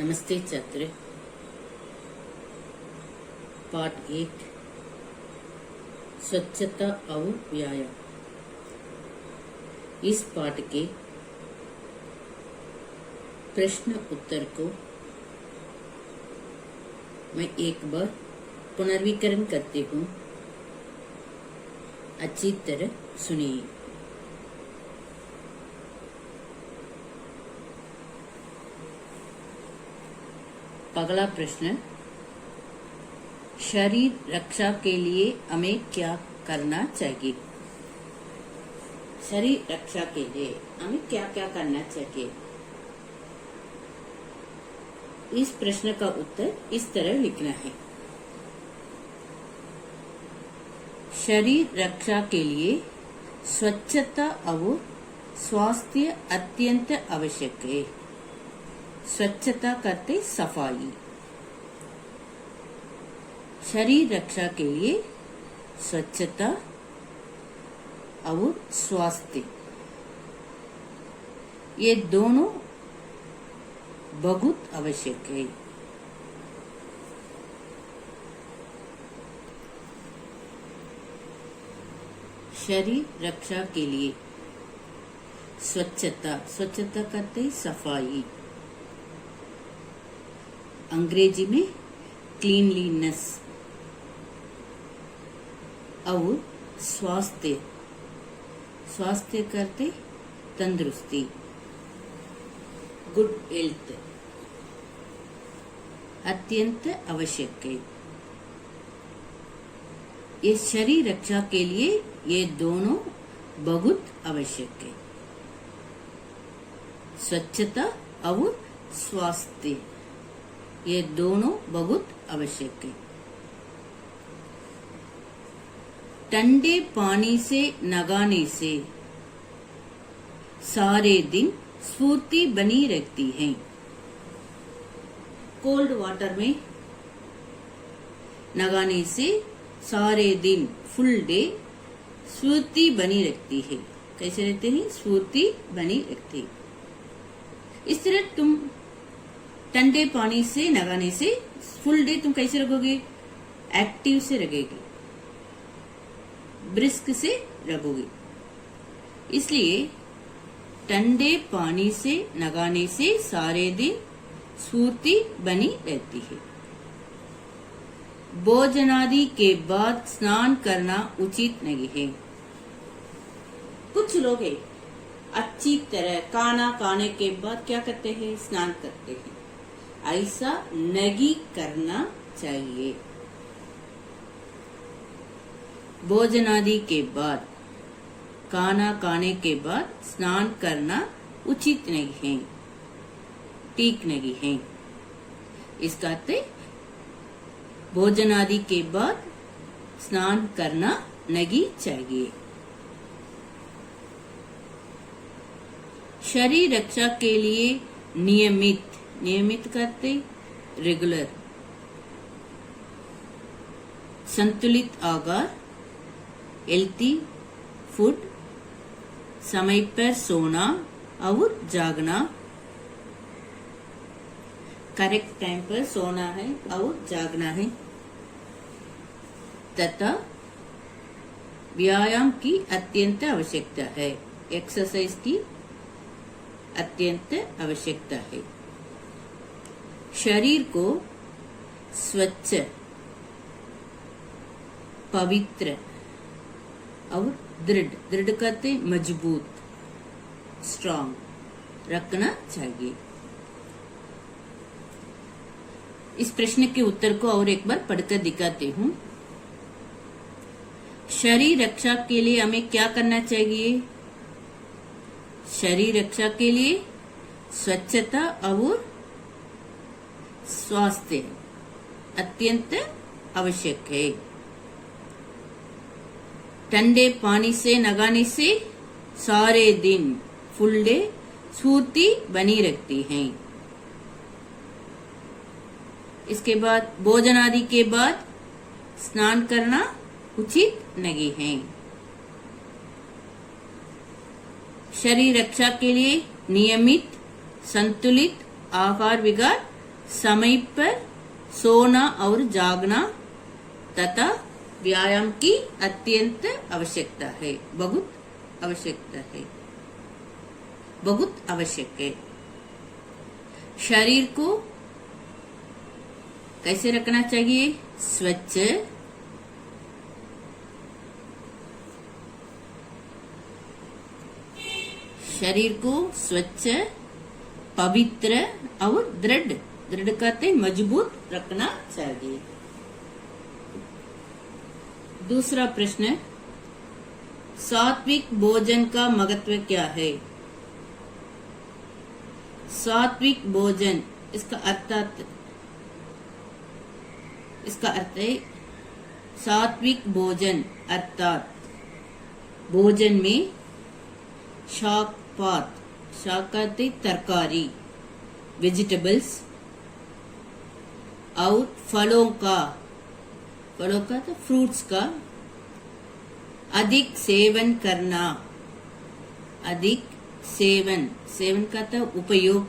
नमस्ते छात्र। पाठ 1 स्वच्छता और व्यायाम। इस पाठ के प्रश्न उत्तर को मैं एक बार पुनर्विकरण करती हूँ, अच्छी तरह सुनिए। पहला प्रश्न, शरीर रक्षा के लिए हमें क्या करना चाहिए? शरीर रक्षा के लिए हमें क्या क्या करना चाहिए? इस प्रश्न का उत्तर इस तरह लिखना है। शरीर रक्षा के लिए स्वच्छता और स्वास्थ्य अत्यंत आवश्यक है। स्वच्छता करते सफाई। शरीर रक्षा के लिए स्वच्छता और स्वास्थ्य, ये दोनों बहुत आवश्यक है। शरीर रक्षा के लिए स्वच्छता, स्वच्छता करते सफाई, अंग्रेजी में क्लीनलीनेस, और स्वास्थ्य, स्वास्थ्य करते तंदुरुस्ती, गुड हेल्थ, अत्यंत आवश्यक है। ये शरीर रक्षा के लिए ये दोनों बहुत आवश्यक है। स्वच्छता और स्वास्थ्य, ये दोनों बहुत आवश्यक है। ठंडे पानी से नहाने से सारे दिन स्फूर्ति बनी रहती है। कोल्ड वाटर में नहाने से सारे दिन फुल डे स्फूर्ति बनी रहती है। कैसे रहते हैं? स्फूर्ति बनी रहती है। इस तरह तुम ठंडे पानी से नहाने से फुल डे तुम कैसे रहोगे? एक्टिव से रहोगे, ब्रिस्क से रहोगे। इसलिए ठंडे पानी से नहाने से सारे दिन स्फूर्ति बनी रहती है। भोजनादि के बाद स्नान करना उचित नहीं है। कुछ लोग हैं अच्छी तरह खाना खाने के बाद क्या करते हैं? स्नान करते हैं। ऐसा नहीं करना चाहिए। भोजनादि के बाद, खाना खाने के बाद स्नान करना उचित नहीं है, ठीक नहीं है। इसका अर्थ भोजनादि के बाद स्नान करना नहीं चाहिए। शरीर रक्षा के लिए नियमित, नियमित करते रेगुलर, संतुलित आहार, हेल्थी फूड, समय पर सोना और जागना, करेक्ट टाइम पर सोना है और जागना है, तथा व्यायाम की अत्यंत आवश्यकता है। एक्सरसाइज की अत्यंत आवश्यकता है। शरीर को स्वच्छ, पवित्र और दृढ़, दृढ़ करते मजबूत, स्ट्रांग रखना चाहिए। इस प्रश्न के उत्तर को और एक बार पढ़कर दिखाते हूँ। शरीर रक्षा के लिए हमें क्या करना चाहिए? शरीर रक्षा के लिए स्वच्छता और स्वास्थ्य अत्यंत आवश्यक है। ठंडे पानी से नहाने से सारे दिन फुल डे स्फूर्ति बनी रहती है। इसके बाद भोजन आदि के बाद स्नान करना उचित नहीं है। शरीर रक्षा के लिए नियमित संतुलित आहार विहार समय पर सोना और जागना तथा व्यायाम की अत्यंत आवश्यकता है, बहुत आवश्यकता है, बहुत आवश्यक है। शरीर को कैसे रखना चाहिए? स्वच्छ, शरीर को स्वच्छ, पवित्र और दृढ़, दृढ़ कहते मजबूत रखना चाहिए। दूसरा प्रश्न, सात्विक भोजन का महत्व क्या है? सात्विक भोजन, इसका अर्थ है सात्विक भोजन अर्थात भोजन में शाकपात, शाक कहते तरकारी, वेजिटेबल्स और फलों का तो फ्रूट्स का अधिक सेवन करना, अधिक सेवन का तो उपयोग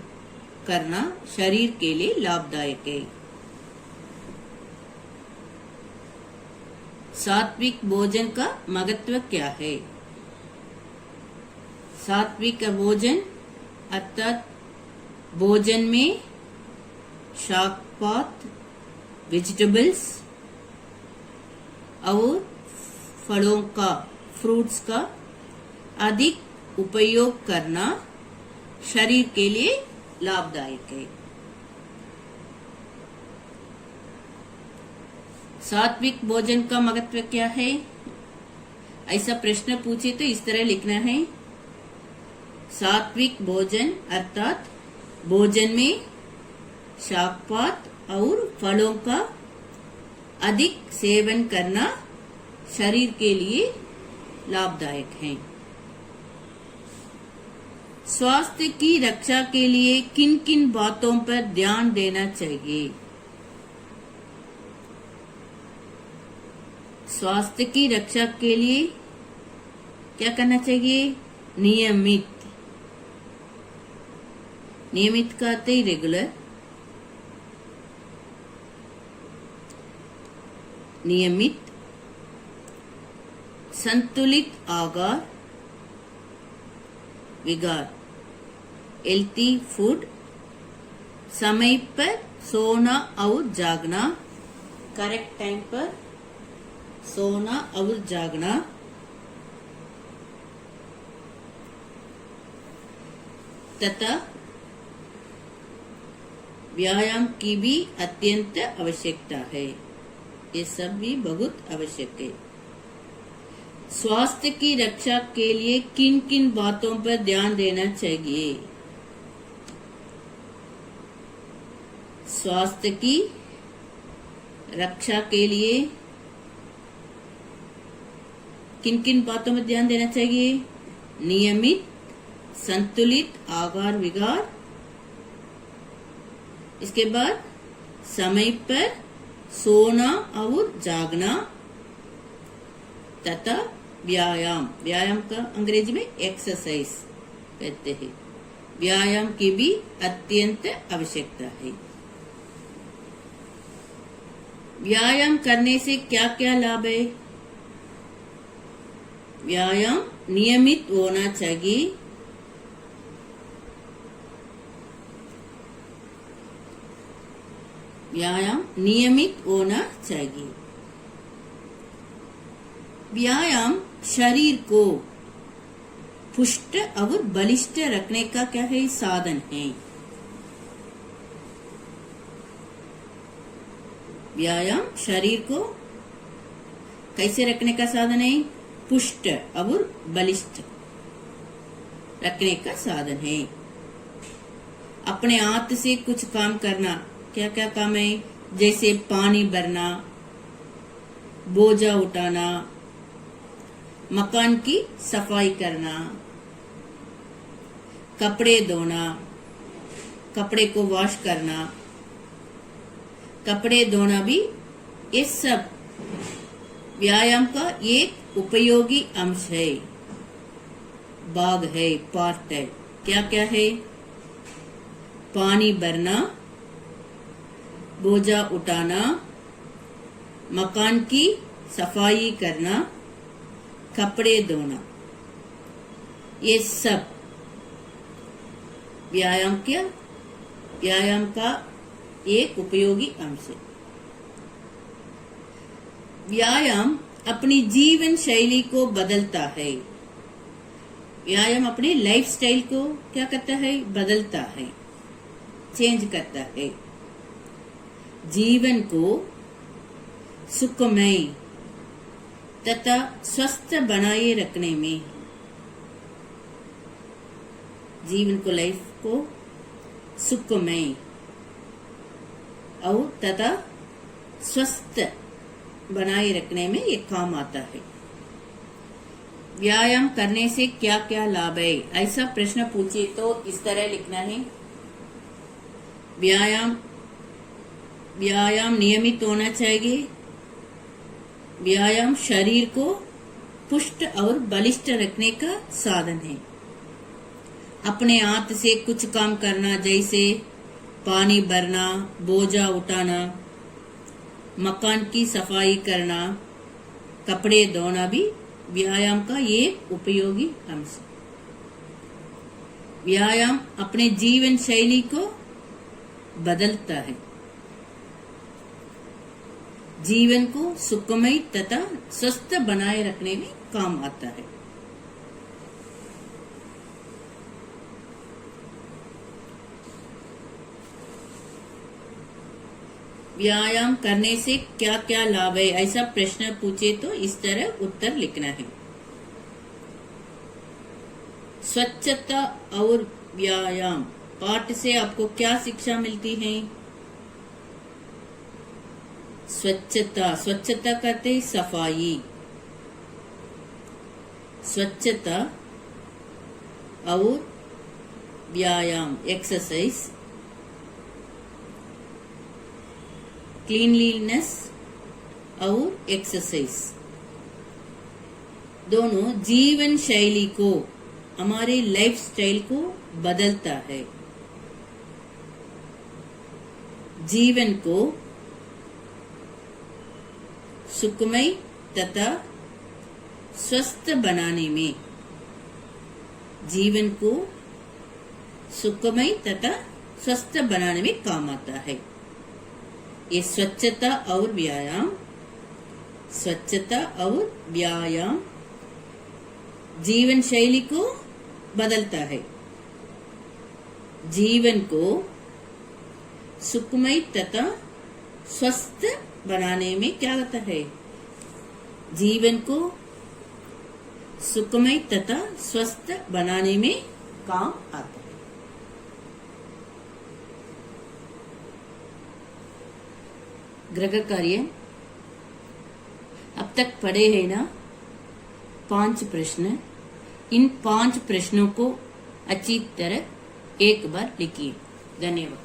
करना शरीर के लिए लाभदायक है। सात्विक भोजन का महत्व क्या है? सात्विक भोजन अर्थात भोजन में शाकपात, वेजिटेबल्स और फलों का, फ्रूट्स का अधिक उपयोग करना शरीर के लिए लाभदायक है। सात्विक भोजन का महत्व क्या है? ऐसा प्रश्न पूछे तो इस तरह लिखना है, सात्विक भोजन अर्थात भोजन में शाकपात और फलों का अधिक सेवन करना शरीर के लिए लाभदायक है। स्वास्थ्य की रक्षा के लिए किन किन बातों पर ध्यान देना चाहिए? स्वास्थ्य की रक्षा के लिए क्या करना चाहिए? नियमित कहते ही रेगुलर, नियमित संतुलित आहार विहार, हेल्थी फूड, समय पर सोना और जागना, करेक्ट टाइम पर सोना और जागना, तथा व्यायाम की भी अत्यंत आवश्यकता है। ये सब भी बहुत आवश्यक है। स्वास्थ्य की रक्षा के लिए किन किन बातों पर ध्यान देना चाहिए? स्वास्थ्य की रक्षा के लिए किन किन बातों पर ध्यान देना चाहिए? नियमित संतुलित आहार विहार, इसके बाद समय पर सोना और जागना तथा व्यायाम, व्यायाम का अंग्रेजी में एक्सरसाइज कहते हैं, व्यायाम की भी अत्यंत आवश्यकता है। व्यायाम करने से क्या क्या लाभ है? व्यायाम नियमित होना चाहिए, व्यायाम नियमित होना चाहिए। व्यायाम शरीर को पुष्ट और बलिष्ठ रखने का क्या है? साधन है। व्यायाम शरीर को कैसे रखने का साधन है? पुष्ट और बलिष्ठ रखने का साधन है। अपने हाथ से कुछ काम करना, क्या क्या काम है? जैसे पानी भरना, बोझा उठाना, मकान की सफाई करना, कपड़े धोना, कपड़े को वॉश करना, कपड़े धोना भी, ये सब व्यायाम का एक उपयोगी अंश है, भाग है, पार्ट है। क्या क्या है? पानी भरना, बोझा उठाना, मकान की सफाई करना, कपड़े धोना, ये सब व्यायाम का एक उपयोगी अंश है। व्यायाम अपनी जीवन शैली को बदलता है। व्यायाम अपने लाइफ स्टाइल को क्या करता है? बदलता है, चेंज करता है। जीवन को सुखमय तथा स्वस्थ बनाए रखने में, जीवन को, लाइफ को सुखमय और तथा स्वस्थ बनाए रखने में ये काम आता है। व्यायाम करने से क्या क्या लाभ है? ऐसा प्रश्न पूछे तो इस तरह लिखना है। व्यायाम नियमित होना चाहिए। व्यायाम शरीर को पुष्ट और बलिष्ठ रखने का साधन है। अपने हाथ से कुछ काम करना, जैसे पानी भरना, बोझा उठाना, मकान की सफाई करना, कपड़े धोना भी व्यायाम का एक उपयोगी अंश है। व्यायाम अपने जीवन शैली को बदलता है। जीवन को सुखमय तथा स्वस्थ बनाए रखने में काम आता है। व्यायाम करने से क्या क्या लाभ है? ऐसा प्रश्न पूछे तो इस तरह उत्तर लिखना है। स्वच्छता और व्यायाम पाठ से आपको क्या शिक्षा मिलती है? स्वच्छता करते ही सफाई, स्वच्छता और व्यायाम एक्सरसाइज, क्लीनलीनेस और एक्सरसाइज दोनों जीवन शैली को, हमारे लाइफ स्टाइल को बदलता है। जीवन को सुखमय तथा स्वस्थ बनाने में, जीवन को सुखमय तथा स्वस्थ बनाने में काम आता है। ये स्वच्छता और व्यायाम जीवन शैली को बदलता है। जीवन को सुखमय तथा स्वस्थ बनाने में क्या होता है? जीवन को सुखमय तथा स्वस्थ बनाने में काम आता है। गृह कार्य अब तक पढ़े हैं ना 5 प्रश्न। इन 5 प्रश्नों को अच्छी तरह एक बार लिखिए। धन्यवाद।